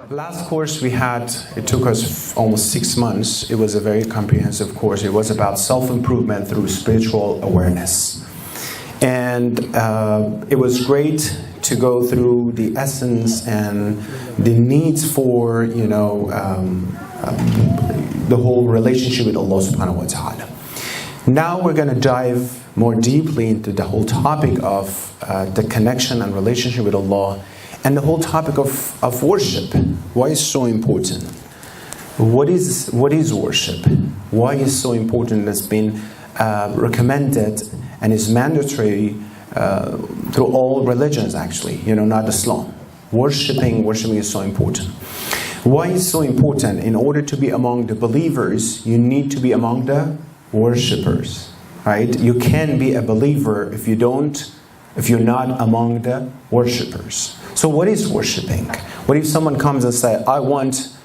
Last course we had, it took us almost 6 months. It was a very comprehensive course. It was about self-improvement through spiritual awareness. And it was great to go through the essence and the needs for, the whole relationship with Allah subhanahu wa ta'ala. Now we're going to dive more deeply into the whole topic of the connection and relationship with Allah, and the whole topic of worship. Why is so important? What is worship? Why is so important? It's been recommended and is mandatory through all religions, actually, not Islam. Worshiping is so important. Why is so important? In order to be among the believers, you need to be among the worshippers, right? You can be a believer if you're not among the worshippers. So what is worshiping? What if someone comes and says, I want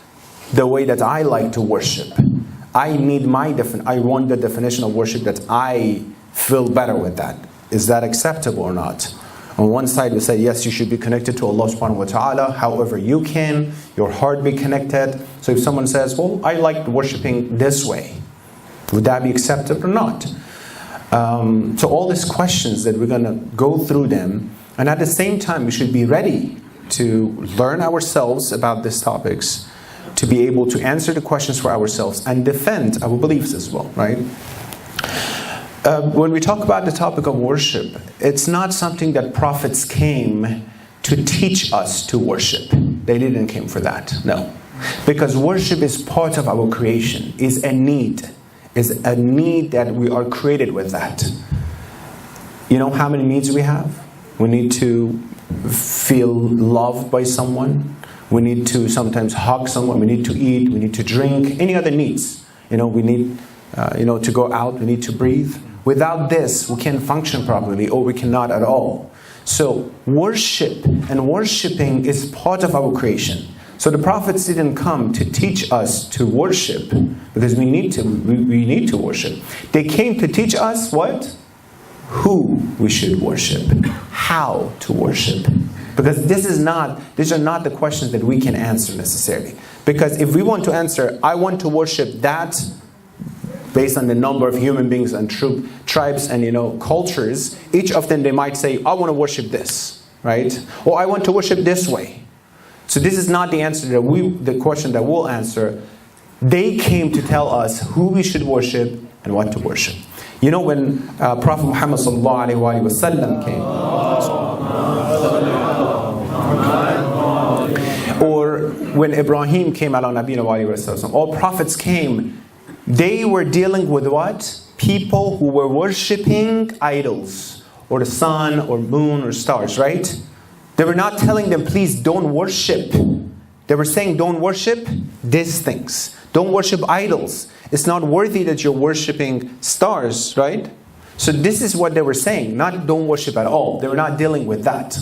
the way that I like to worship. I want the definition of worship that I feel better with that. Is that acceptable or not? On one side we say, yes, you should be connected to Allah subhanahu wa ta'ala however you can, your heart be connected. So if someone says, well, I like worshiping this way, would that be accepted or not? So all these questions that we're going to go through them, and at the same time we should be ready to learn ourselves about these topics, to be able to answer the questions for ourselves and defend our beliefs as well, right? When we talk about the topic of worship, it's not something that prophets came to teach us to worship. They didn't come for that, no. Because worship is part of our creation, is a need that we are created with that. You know how many needs we have? We need to feel loved by someone. We need to sometimes hug someone. We need to eat. We need to drink. Any other needs. We need to go out. We need to breathe. Without this, we can't function properly, or we cannot at all. So worship and worshiping is part of our creation. So the prophets didn't come to teach us to worship, because we need to worship. They came to teach us what? Who we should worship, how to worship. Because these are not the questions that we can answer necessarily. Because if we want to answer, I want to worship that, based on the number of human beings and tribes and cultures, each of them they might say, I want to worship this, right? Or I want to worship this way. So this is not the answer the question that we'll answer. They came to tell us who we should worship and what to worship. When Prophet Muhammad ﷺ came, or when Ibrahim came ala nabiyina wa alayhi wasallam, all prophets came, they were dealing with what? People who were worshipping idols, or the sun, or moon, or stars, right? They were not telling them, please don't worship. They were saying, don't worship these things. Don't worship idols. It's not worthy that you're worshipping stars, right? So this is what they were saying, not don't worship at all. They were not dealing with that.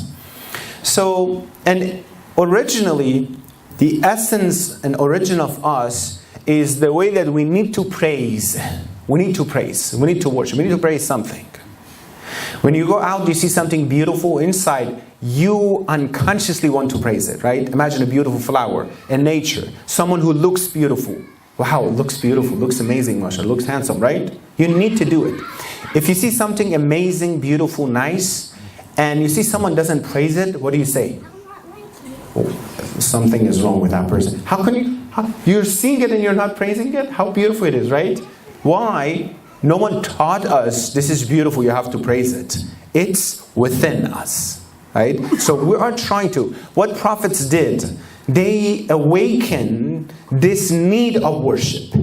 So, and originally, the essence and origin of us is the way that we need to praise. We need to praise. We need to worship. We need to praise something. When you go out, you see something beautiful inside, you unconsciously want to praise it, right? Imagine a beautiful flower in nature. Someone who looks beautiful. Wow, it looks beautiful, looks amazing, mashallah, looks handsome, right? You need to do it. If you see something amazing, beautiful, nice, and you see someone doesn't praise it, what do you say? Oh, something is wrong with that person. How can you're seeing it and you're not praising it? How beautiful it is, right? Why? No one taught us this is beautiful, you have to praise it. It's within us, right? So we are trying to. What prophets did, they awakened this need of worship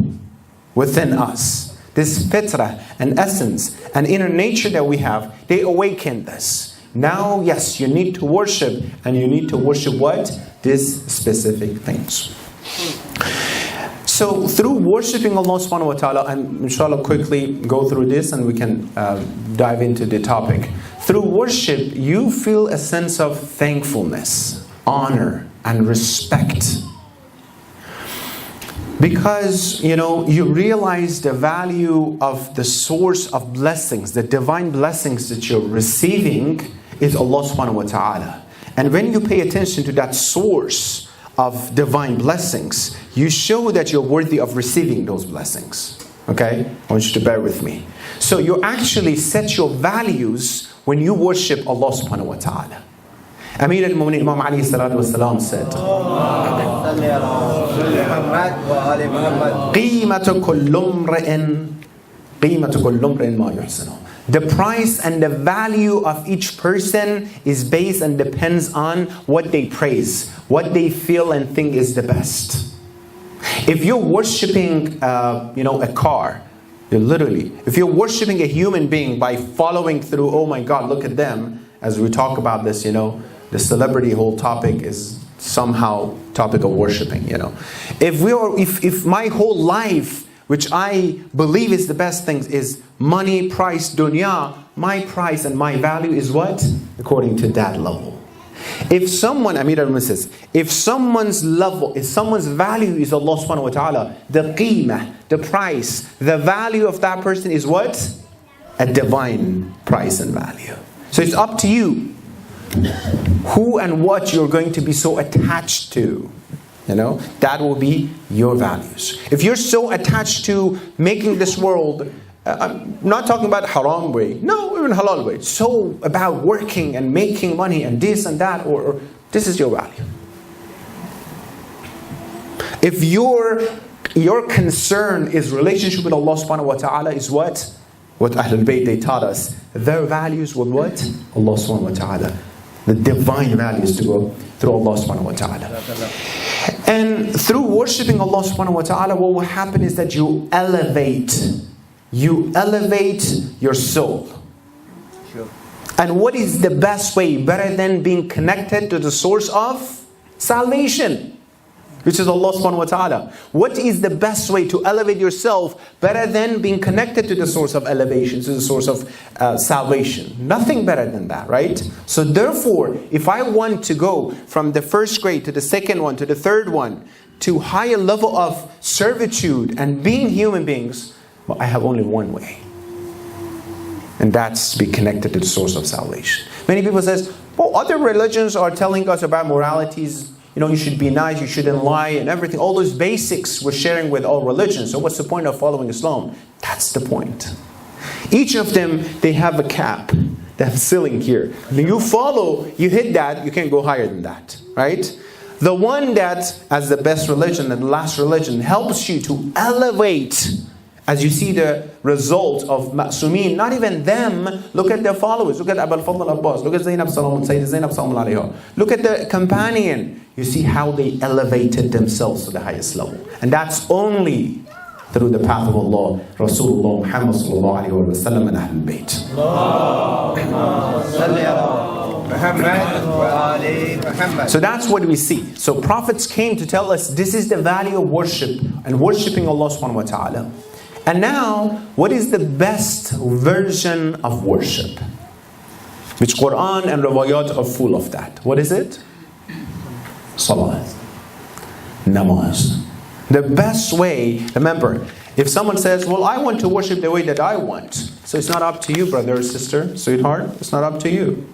within us. This fitrah and essence and inner nature that we have, they awakened this. Now, yes, you need to worship, and you need to worship what? These specific things. So through worshipping Allah subhanahu wa ta'ala, and inshallah quickly go through this and we can dive into the topic. Through worship, you feel a sense of thankfulness, honor, and respect. Because, you realize the value of the source of blessings, the divine blessings that you're receiving is Allah subhanahu wa ta'ala. And when you pay attention to that source of divine blessings, you show that you're worthy of receiving those blessings. Okay? I want you to bear with me. So you actually set your values when you worship Allah subhanahu wa ta'ala. Amir al-Mu'minin Imam alayhi salatu wasalam said, قِيمَةُ كُلُّ امْرِئٍ مَا يُحْسِنُهُ. The price and the value of each person is based and depends on what they praise, what they feel and think is the best. If you're worshipping, a car, if you're worshipping a human being by following through, oh my God, look at them, as we talk about this, the celebrity whole topic is somehow topic of worshipping, If my whole life, which I believe is the best things, is money, price, dunya, my price and my value is what? According to that level. If someone, Amir al-Mu'minin says, if someone's value is Allah subhanahu wa ta'ala, the qeemah, the price, the value of that person is what? A divine price and value. So it's up to you who and what you're going to be so attached to. That will be your values. If you're so attached to making this world, I'm not talking about haram way, no, even halal way, so about working and making money and this and that, or this is your value. If your concern is relationship with Allah subhanahu wa ta'ala is what Ahlul Bayt, they taught us, their values were what? Allah subhanahu wa ta'ala. The divine values to go through Allah subhanahu wa ta'ala. And through worshipping Allah subhanahu wa ta'ala, what will happen is that you elevate your soul. Sure. And what is the best way, better than being connected to the source of salvation, which is Allah subhanahu wa ta'ala? What is the best way to elevate yourself better than being connected to the source of elevation, to the source of salvation? Nothing better than that, right? So therefore, if I want to go from the first grade to the second one to the third one to higher level of servitude and being human beings, well, I have only one way. And that's to be connected to the source of salvation. Many people says, well, other religions are telling us about moralities. You should be nice, you shouldn't lie, and everything. All those basics we're sharing with all religions. So what's the point of following Islam? That's the point. Each of them, they have a cap. They have a ceiling here. When you follow, you hit that, you can't go higher than that. Right? The one that, as the best religion and the last religion, helps you to elevate. As you see the result of Ma'sumin, not even them, look at their followers. Look at Abu al-Fadl al-Abbas. Look at Zainab Salam, Sayyid Zainab Salam alayha. Look at the companion. You see how they elevated themselves to the highest level. And that's only through the path of Allah, Rasulullah Muhammad sallallahu alayhi wa sallam and Ahlul Bayt. So that's what we see. So prophets came to tell us this is the value of worship and worshipping Allah subhanahu wa ta'ala. And now, what is the best version of worship? Which Quran and Rawayat are full of that. What is it? Salah. Namaz. The best way, remember, if someone says, well, I want to worship the way that I want. So it's not up to you, brother or sister, sweetheart. It's not up to you.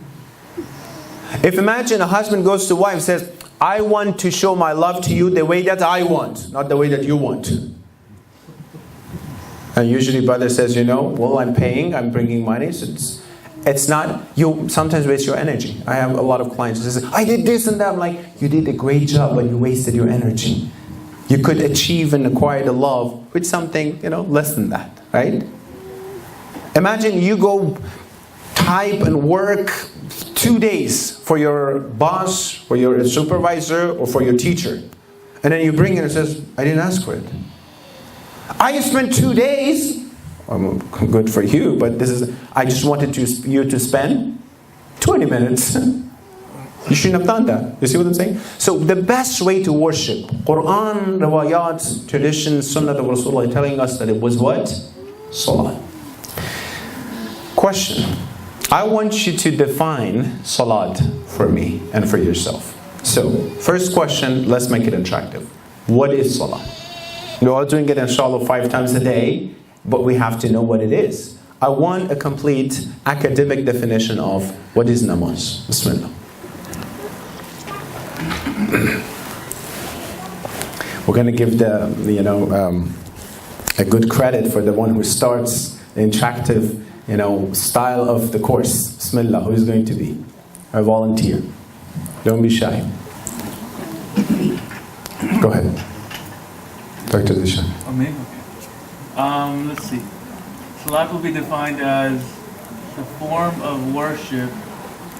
If imagine a husband goes to wife and says, I want to show my love to you the way that I want, not the way that you want. And usually brother says, well, I'm paying, I'm bringing money. So it's not, you sometimes waste your energy. I have a lot of clients who say, I did this and that. I'm like, you did a great job, but you wasted your energy. You could achieve and acquire the love with something, less than that, right? Imagine you go type and work 2 days for your boss, for your supervisor, or for your teacher. And then you bring it and says, I didn't ask for it. I spent 2 days. Good for you, but I just wanted you to spend 20 minutes. You shouldn't have done that. You see what I'm saying? So the best way to worship, Quran, Rawayat, tradition, Sunnah of Rasulullah telling us that it was what? Salah. Question. I want you to define Salat for me and for yourself. So, first question, let's make it attractive. What is Salah? We're all doing it inshallah 5 times a day, but we have to know what it is. I want a complete academic definition of what is namaz. Bismillah. We're going to give a good credit for the one who starts the interactive, style of the course. Bismillah, who is going to be our volunteer? Don't be shy. Go ahead. Dr. Zishan. Oh, me? Okay. Let's see. Salat will be defined as the form of worship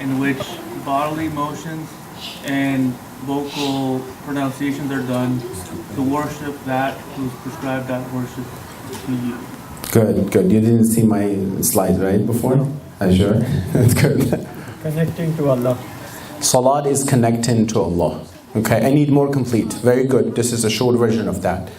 in which bodily motions and vocal pronunciations are done to worship that who's prescribed that worship to you. Good. You didn't see my slides, right, before? Are you sure? That's good. Connecting to Allah. Salat is connecting to Allah. Okay, I need more complete. Very good. This is a short version of that.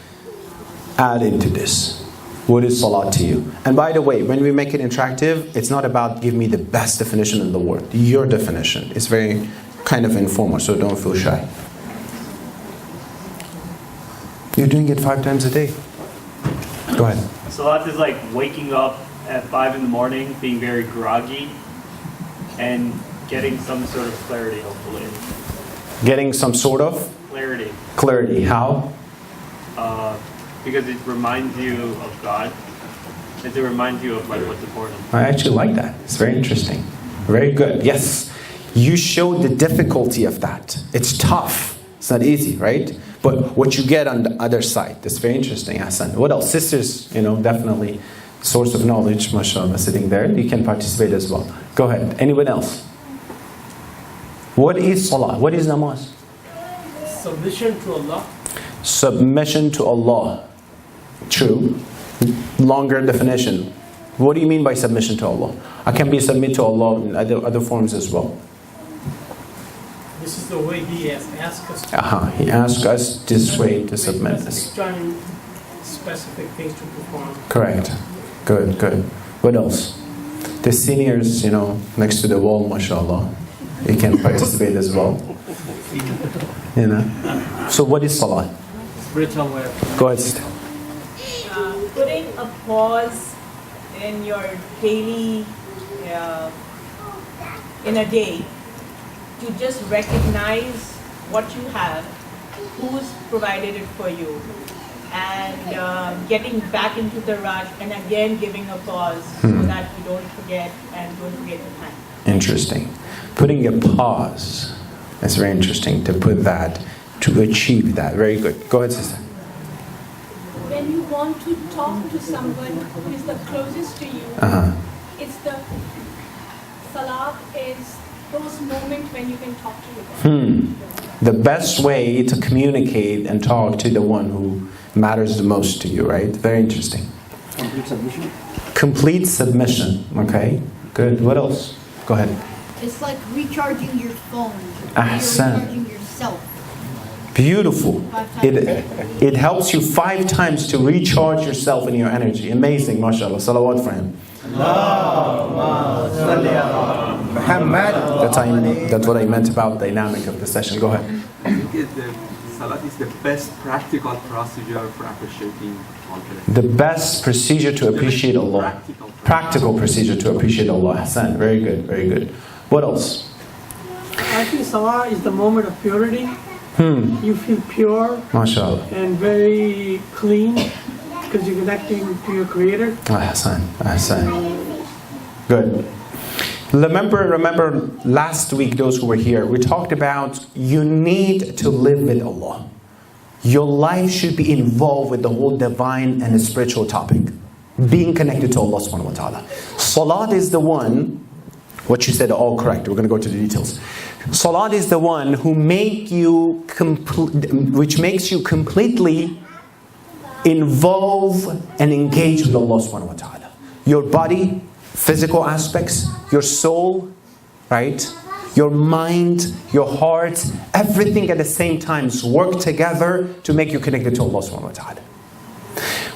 Add into this. What is salat to you? And by the way, when we make it interactive, it's not about give me the best definition in the world. Your definition. It's very kind of informal, so don't feel shy. You're doing it 5 times a day. Go ahead. Salat is like waking up at 5 in the morning, being very groggy, and getting some sort of clarity, hopefully. Getting some sort of? Clarity. How? Because it reminds you of God. It reminds you of what's important. I actually like that. It's very interesting. Very good. Yes. You showed the difficulty of that. It's tough. It's not easy, right? But what you get on the other side. That's very interesting, Hassan. What else? Sisters, definitely source of knowledge, mashallah, sitting there. You can participate as well. Go ahead. Anyone else? What is salah? What is namaz? Submission to Allah. Submission to Allah. True. Longer definition. What do you mean by submission to Allah? I can be submit to Allah in other forms as well. This is the way He has asked us to. He asked us this way to submit this. Specific things to perform. Correct. Good. What else? The seniors, next to the wall, mashallah. You can participate as well. So what is salah? Spiritual way. Go ahead, sister. Putting a pause in your daily, in a day, to just recognize what you have, who's provided it for you, and getting back into the rush, and again giving a pause so that you don't forget and don't forget the time. Interesting. Putting a pause. That's very interesting to put that, to achieve that. Very good. Go ahead, sister. When you want to talk to someone who is the closest to you, it's the salat is those moments when you can talk to them. The best way to communicate and talk to the one who matters the most to you, right? Very interesting. Complete submission. Complete submission. Okay. Good. What else? Go ahead. It's like recharging your phone. Ahsan. You're recharging yourself. Beautiful. It helps you 5 times to recharge yourself and your energy. Amazing, mashallah. Salawat for him. That's what I meant about the dynamic of the session. Go ahead. I think the salat is the best practical procedure for appreciating Allah. The best procedure to appreciate Allah. Practical procedure to appreciate Allah. Hassan, very good. What else? I think salah is the moment of purity. You feel pure, MashaAllah. and very clean because you're connecting to your Creator. Hassan. Good. Remember last week, those who were here, we talked about you need to live with Allah. Your life should be involved with the whole divine and spiritual topic. Being connected to Allah subhanahu wa ta'ala. Salat is the one, what you said are all correct. We're going to go to the details. Salat is the one who which makes you completely involve and engage with Allah subhanahu wa ta'ala. Your body, physical aspects, your soul, right? Your mind, your heart, everything at the same time work together to make you connected to Allah subhanahu wa ta'ala.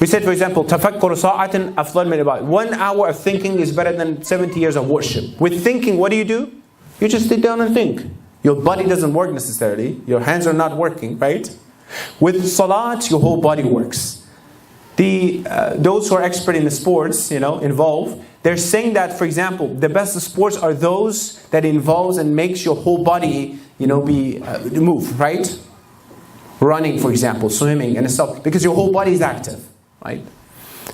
We said, for example, تَفَكُّرُ سَاعَةٍ أَفْضَلُ مِنْ عِبَادَةٍ 1 hour of thinking is better than 70 years of worship. With thinking, what do? You just sit down and think. Your body doesn't work necessarily. Your hands are not working, right? With salat, your whole body works. Those who are expert in the sports, involved, they're saying that, for example, the best sports are those that involves and makes your whole body, move, right? running, for example, swimming and stuff, because your whole body is active, right?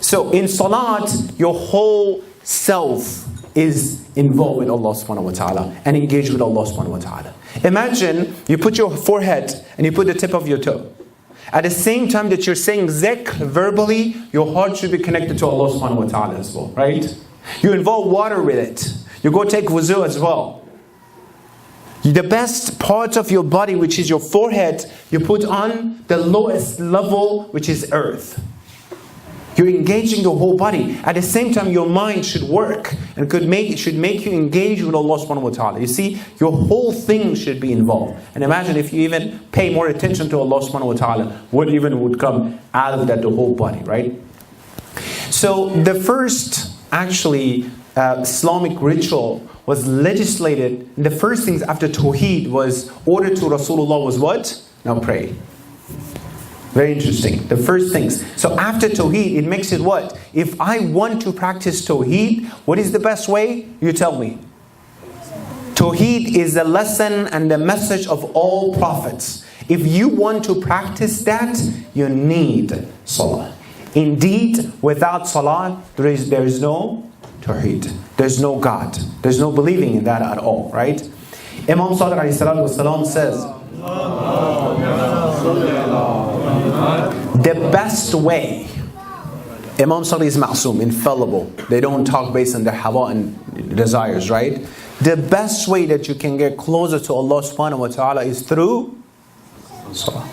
So in salat, your whole self is involved with Allah subhanahu wa ta'ala and engaged with Allah subhanahu wa ta'ala. Imagine you put your forehead and you put the tip of your toe. At the same time that you're saying zikr verbally, your heart should be connected to Allah subhanahu wa ta'ala as well, right? You involve water with it. You go take wuzu as well. The best part of your body, which is your forehead, you put on the lowest level, which is earth. You're engaging your whole body. At the same time, your mind should work and should make you engage with Allah subhanahu wa ta'ala. You see, your whole thing should be involved. And imagine if you even pay more attention to Allah subhanahu wa ta'ala, what even would come out of that, the whole body, right? So the first, actually, Islamic ritual was legislated. The first things after Tawheed was ordered to Rasulullah was what? Now pray. Very interesting. The first things. So after Tawheed, it makes it what? If I want to practice Tawheed, what is the best way? You tell me. Tawheed is the lesson and the message of all prophets. If you want to practice that, you need Salah. Indeed, without Salah, there is no Tawheed. There's no God. There's no believing in that at all, right? Imam Sadiq alayhi salatu wasalam says, the best way, Imam Sadiq is ma'soom, infallible. They don't talk based on their hawa and desires, right? The best way that you can get closer to Allah subhanahu wa ta'ala is through Salah.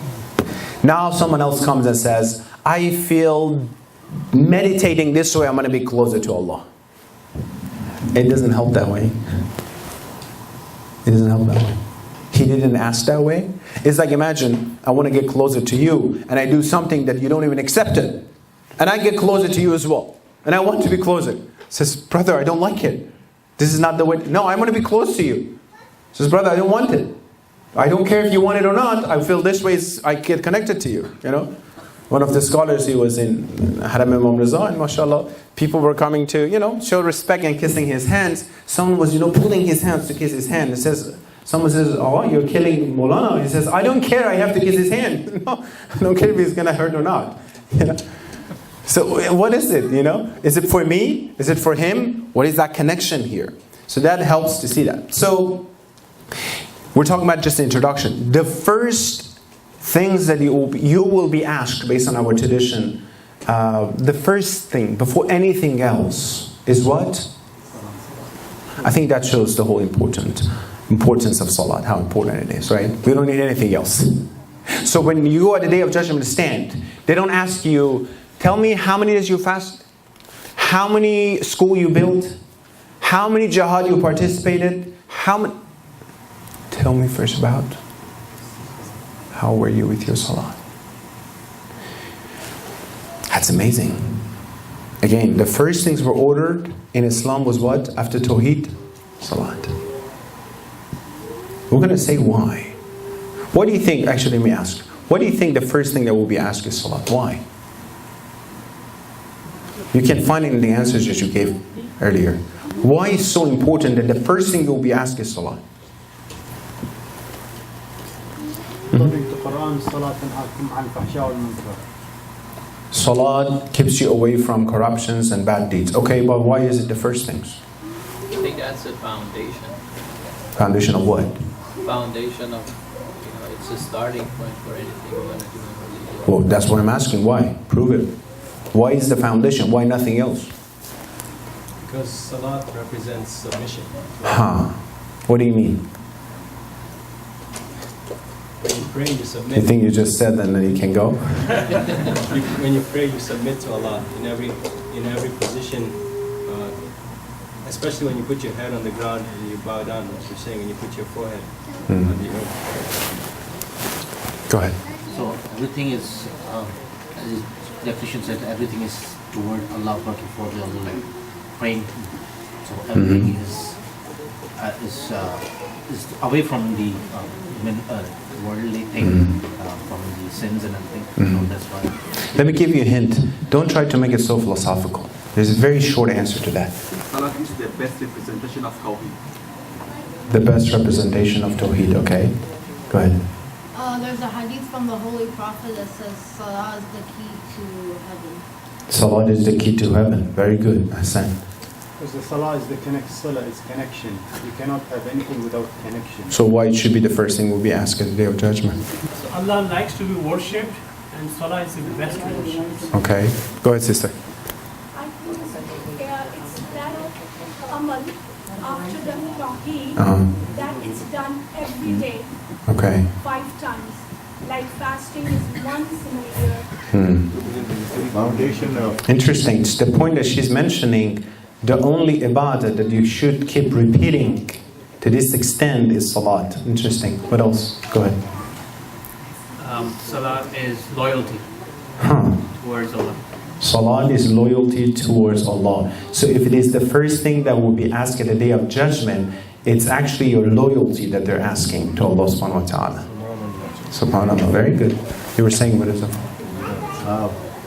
Now someone else comes and says, I feel meditating this way, I'm going to be closer to Allah. It doesn't help that way. It doesn't help that way. He didn't ask that way. It's like, imagine, I want to get closer to you, and I do something that you don't even accept it. And I get closer to you as well. And I want to be closer. Says, brother, I don't like it. This is not the way. No, I want to be close to you. Says, brother, I don't want it. I don't care if you want it or not. I feel this way, I get connected to you. You know? One of the scholars, he was in Haram Imam Raza, and mashallah, people were coming to, show respect and kissing his hands. Someone was, pulling his hands to kiss his hand. It says, someone says, oh, you're killing Maulana. He says, I don't care, I have to kiss his hand. No, I don't care if he's going to hurt or not. So what is it, Is it for me? Is it for him? What is that connection here? So that helps to see that. So we're talking about just the introduction. The first things that you will be asked based on our tradition, the first thing, before anything else, is what? I think that shows the whole importance of Salat, how important it is, right? We don't need anything else. So when you go at the Day of Judgment to stand, they don't ask you, tell me how many days you fast, how many school you built, how many jihad you participated, tell me first about how were you with your Salah. That's amazing. Again, the first things were ordered in Islam was what? After Tawheed? Salat. We're going to say why. What do you think? Actually, let me ask. What do you think the first thing that will be asked is Salat? Why? You can find it in the answers that you gave earlier. Why is so important that the first thing you will be asked is Salat? According to Quran, Salat keeps you away from corruptions and bad deeds. Okay, but why is it the first things? I think that's the foundation. Foundation of what? Foundation of, it's a starting point for anything we're going to do in religion. Well, that's what I'm asking. Why? Prove it. Why is the foundation? Why nothing else? Because Salat represents submission. What do you mean? When you pray, you submit. You think you just said that and then you can go? When you pray, you submit to Allah in every position. Especially when you put your head on the ground and you bow down, as you're saying, when you put your forehead on the earth. Go ahead. So everything is, as the official said, everything is toward Allah, working for the Allah, like praying. So everything is away from the worldly thing, from the sins and everything. So that's why. Let me give you a hint. Don't try to make it so philosophical. There's a very short answer to that. Salat is the best representation of Tawheed. The best representation of Tawheed, okay? Go ahead. there's a hadith from the Holy Prophet that says Salah is the key to heaven. Salat is the key to heaven. Very good, Hassan. Because the salah is the salah is connection. You cannot have anything without connection. So why it should be the first thing we'll be asked at the Day of Judgment? So Allah likes to be worshipped, and Salah is the best worship. Okay. Go ahead, sister. I think it's that amal after the tawheed that it's done every day, Okay. 5 times. Like fasting is once in a year. Foundation of Interesting. It's the point that she's mentioning. The only ibadah that you should keep repeating to this extent is salat. Interesting. What else? Go ahead. Salah is loyalty towards Allah. Salat is loyalty towards Allah. So if it is the first thing that will be asked at the Day of Judgment, it's actually your loyalty that they're asking to Allah subhanahu wa ta'ala. SubhanAllah. Very good. You were saying, what is it?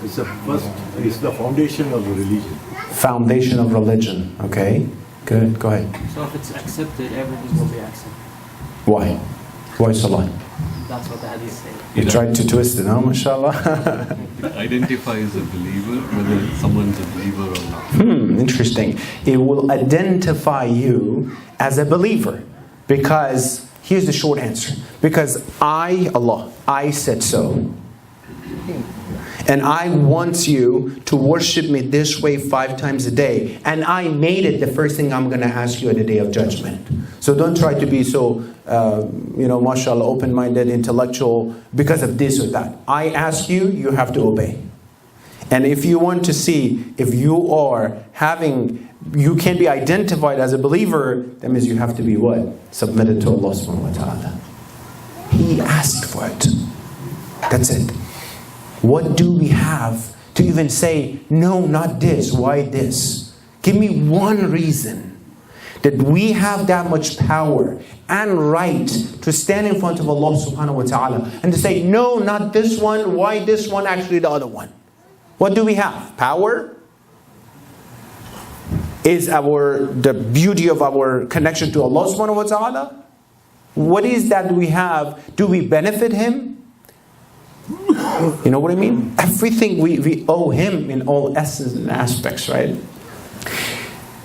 it's the foundation of the religion. Foundation of religion. Okay. Good. Go ahead. So if it's accepted, everything will be accepted. Why? Why salat? That's what the hadith says. You tried to twist it, huh? MashaAllah. It identifies a believer, whether someone's a believer or not. Interesting. It will identify you as a believer. Because, here's the short answer. Because Allah, I said so. And I want you to worship me this way 5 times a day. And I made it the first thing I'm going to ask you at the Day of Judgment. So don't try to be so, mashallah, open-minded, intellectual, because of this or that. I ask you, you have to obey. And if you want to see if you are you can be identified as a believer, that means you have to be what? Submitted to Allah subhanahu wa ta'ala. He asked for it. That's it. What do we have to even say, no, not this, why this? Give me one reason that we have that much power and right to stand in front of Allah subhanahu wa ta'ala and to say, no, not this one, why this one, actually the other one. What do we have? Power? Is the beauty of our connection to Allah subhanahu wa ta'ala? What is that we have? Do we benefit Him? You know what I mean? Everything we owe Him in all essence and aspects, right?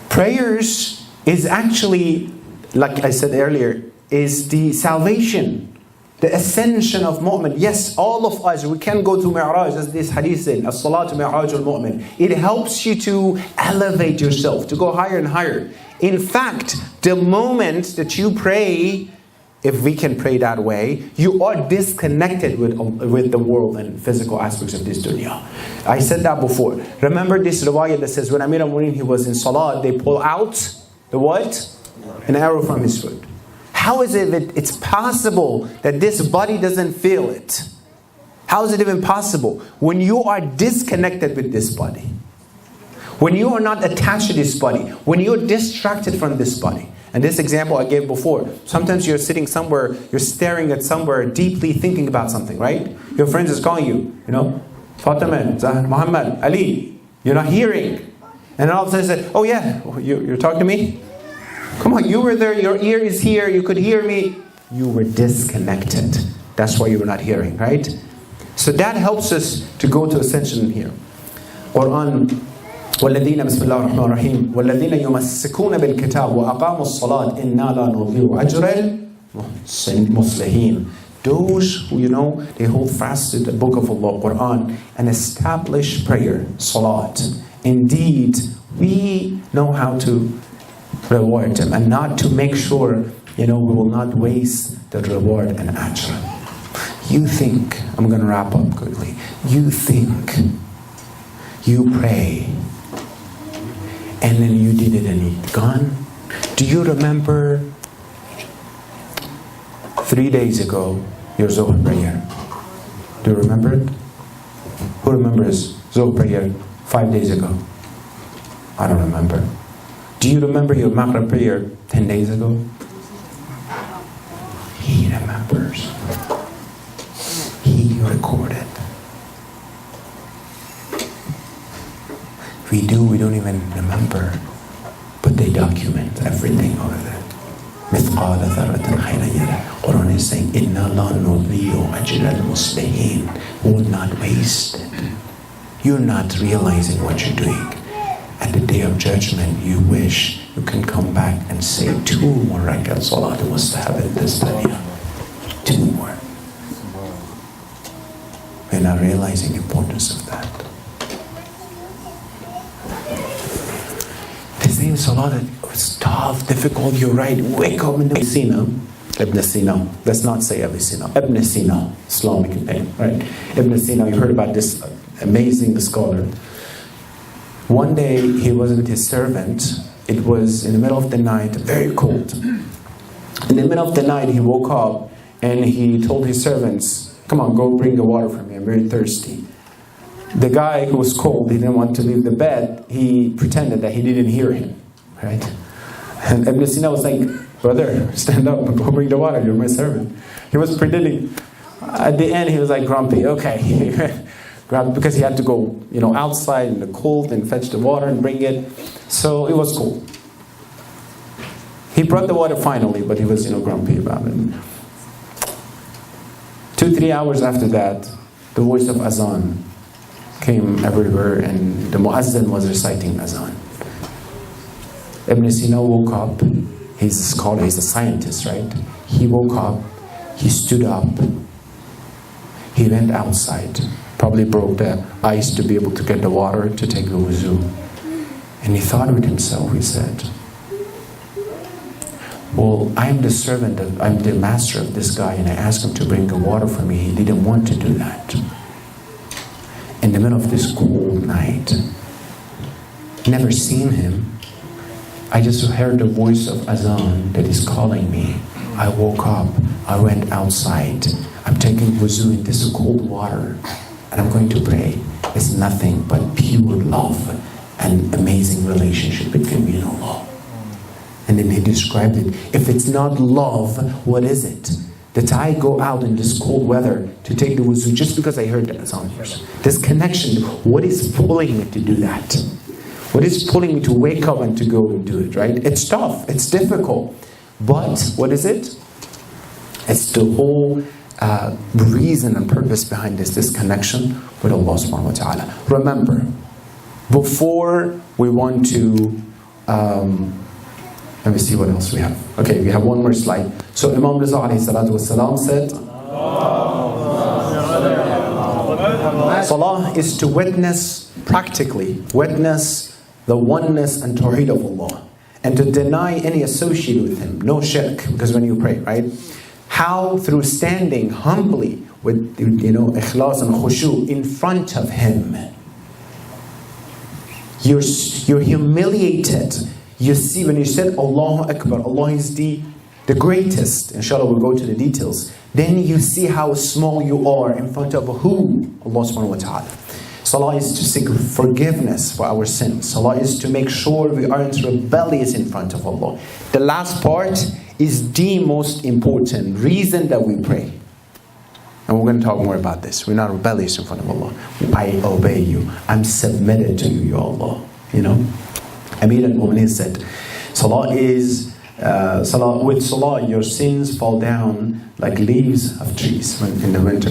Prayers is actually, like I said earlier, is the salvation, the ascension of mu'min. Yes, all of us, we can go to Mi'raj, as this hadith said, as-salatu mi'raj al-mu'min. It helps you to elevate yourself, to go higher and higher. In fact, the moment that you pray, if we can pray that way, you are disconnected with the world and physical aspects of this dunya. I said that before. Remember this riwayah that says when Amir al-Mu'minin, he was in salat, they pull out the what? An arrow from his foot. How is it that it's possible that this body doesn't feel it? How is it even possible? When you are disconnected with this body, when you are not attached to this body, when you're distracted from this body. And this example I gave before. Sometimes you're sitting somewhere, you're staring at somewhere, deeply thinking about something, right? Your friend is calling you, Fatima, Zahar, Muhammad, Ali. You're not hearing. And then all of a sudden you say, oh yeah, you're talking to me? Come on, you were there, your ear is here, you could hear me. You were disconnected. That's why you were not hearing, right? So that helps us to go to ascension here. Quran. والذين بسم الله الرحمن الرحيم والذين يمسكون بالكتاب وأقاموا الصلاة إنا لا نضيع أجر المصلحين. Those who, they hold fast to the book of Allah, Quran, and establish prayer, salat. Indeed, we know how to reward them and not to make sure, we will not waste the reward and ajr. You think, I'm going to wrap up quickly. You think, you pray, and then you did it and it's gone. Do you remember 3 days ago your Zohar prayer? Do you remember it? Who remembers Zohar prayer 5 days ago? I don't remember. Do you remember your Maghrib prayer 10 days ago? He remembers. He recorded. We don't even remember, but they document everything over there. مثقال ذرة خيرا يره. Quran is saying, إِنَّا لَا نُضِيعُ أَجْرَ الْمُصْلِحِينَ. We will not waste it. You're not realizing what you're doing. At the day of judgment, you wish you can come back and say 2 more rakat salat mustahab in this dunya. 2 more. We're not realizing the importance of that. The same salat was tough, difficult, you're right. Wake up in the Sina. Ibn Sina. Let's not say Ibn Sina. Ibn Sina, Islamic name, right? Ibn Sina, you heard about this amazing scholar. One day he was with his servant. It was in the middle of the night, very cold. In the middle of the night he woke up and he told his servants, come on, go bring the water for me, I'm very thirsty. The guy who was cold, he didn't want to leave the bed, he pretended that he didn't hear him, right? And Ibn Sina was like, brother, stand up and go bring the water, you're my servant. He was pretending. At the end he was like grumpy, okay. Because he had to go, outside in the cold and fetch the water and bring it. So it was cool. He brought the water finally, but he was, grumpy about it. 2-3 hours after that, the voice of azan came everywhere and the muazzin was reciting azan. Ibn Sina woke up. He's a scholar, he's a scientist, right? He woke up, he stood up, he went outside. Probably broke the ice to be able to get the water to take the wuzu. And he thought with himself, he said, well, I'm the servant, I'm the master of this guy, and I asked him to bring the water for me. He didn't want to do that. In the middle of this cold night, never seen him. I just heard the voice of azan that is calling me. I woke up, I went outside. I'm taking wuzu in this cold water. And I'm going to pray. It's nothing but pure love and amazing relationship between me and Allah. And then he described it. If it's not love, what is it? That I go out in this cold weather to take the wuzu just because I heard the azan. This connection, what is pulling me to do that? What is pulling me to wake up and to go and do it, right? It's tough, it's difficult. But what is it? It's the whole reason and purpose behind this connection with Allah subhanahu wa ta'ala. Remember, before we want to, let me see what else we have. Okay, we have one more slide. So Imam Riza alayhi salatu wasalam said, Salah is to practically witness the oneness and tawheed of Allah. And to deny any associate with Him, no shirk, because when you pray, right? How? Through standing humbly with, ikhlas and khushu in front of Him. You're humiliated. You see, when you said Allahu Akbar, Allah is the greatest. Inshallah, we'll go to the details. Then you see how small you are in front of who? Allah subhanahu wa ta'ala. Salah is to seek forgiveness for our sins. Salah is to make sure we aren't rebellious in front of Allah. The last part is the most important reason that we pray. And we're going to talk more about this. We're not rebellious in front of Allah. I obey you. I'm submitted to you, Ya Allah. Amir al-Mu'mineen said, with Salah, your sins fall down like leaves of trees when in the winter,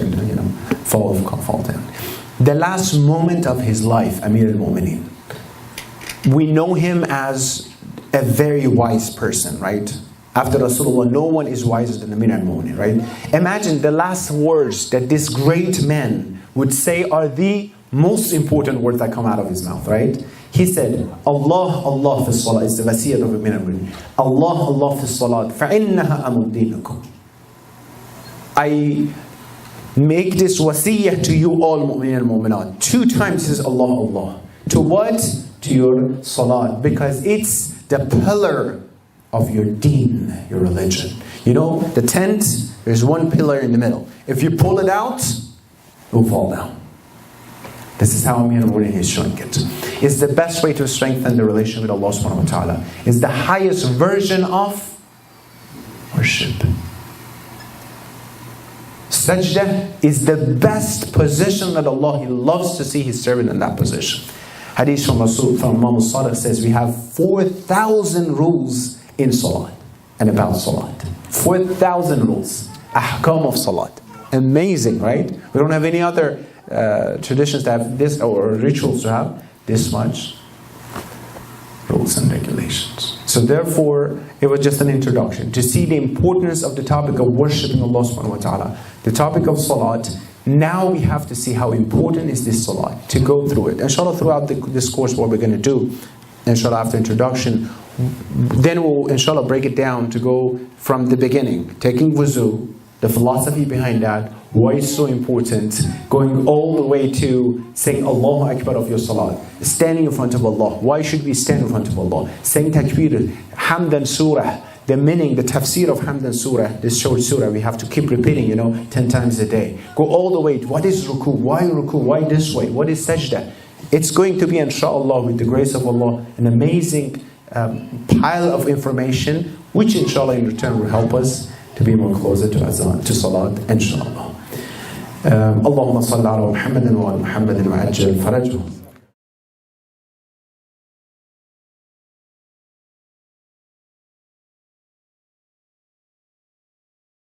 fall down. The last moment of his life, Amir al-Mu'mineen, we know him as a very wise person, right? After Rasulullah, no one is wiser than Amir al-Mu'mineen, right? Imagine the last words that this great man would say are the most important words that come out of his mouth, right? He said, Allah, Allah fi salat. It's the wasiyah of Amir al-Mu'mineen. Allah, Allah fi salat. فَإِنَّهَا أَمُدِّينُكُمْ. I make this wasiyah to you all mu'min and mu'minat. 2 times he says Allah, Allah. To what? To your salat. Because it's the pillar of your deen, your religion. The tent, there's one pillar in the middle. If you pull it out, it will fall down. This is how Amir al-Mu'mineen is showing it. It's the best way to strengthen the relation with Allah subhanahu wa ta'ala. It's the highest version of worship. Sajda is the best position that Allah, He loves to see His servant in that position. Hadith from Imam al-Sadiq says we have 4,000 rules in Salah. and about salat. 4,000 rules. Ahkam of salat. Amazing, right? We don't have any other traditions that have this, or rituals to have this much rules and regulations. So therefore, it was just an introduction to see the importance of the topic of worshipping Allah subhanahu wa ta'ala. The topic of salat. Now we have to see how important is this salat, to go through it. Inshallah, throughout this course, what we're going to do, inshallah, after introduction, then we'll inshallah break it down to go from the beginning, taking wuzu, the philosophy behind that, why it's so important, going all the way to saying Allahu Akbar of your salat, standing in front of Allah. Why should we stand in front of Allah? Saying takbir, hamdan surah, the meaning, the tafsir of hamdan surah, this short surah, we have to keep repeating, 10 times a day. Go all the way, what is ruku? Why this way? What is sajda? It's going to be, inshallah, with the grace of Allah, an amazing pile of information, which inshallah in return will help us to be more closer to azan, to salat, inshallah. اللهم صل على محمد وعلى محمد وعجل فرجه